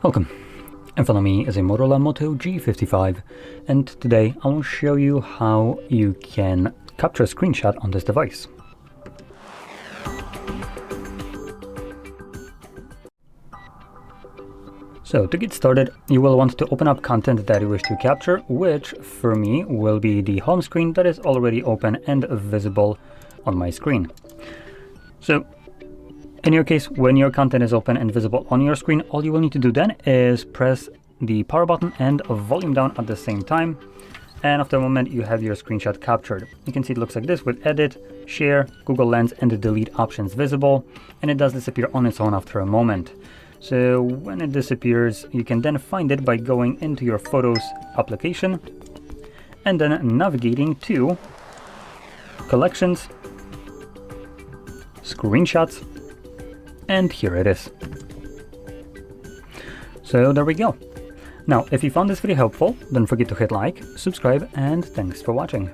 Welcome. In front of me is a MOTOROLA Moto G55, and today I will show you how you can capture a screenshot on this device. So to get started, you will want to open up content that you wish to capture, which for me will be the home screen that is already open and visible on my screen. So in your case, when your content is open and visible on your screen, all you will need to do then is press the power button and volume down at the same time. And after a moment, you have your screenshot captured. You can see it looks like this with edit, share, Google Lens, and the delete options visible. And it does disappear on its own after a moment. So when it disappears, you can then find it by going into your Photos application and then navigating to Collections, Screenshots, and here it is. So there we go. Now, if you found this video helpful, don't forget to hit like, subscribe, and thanks for watching.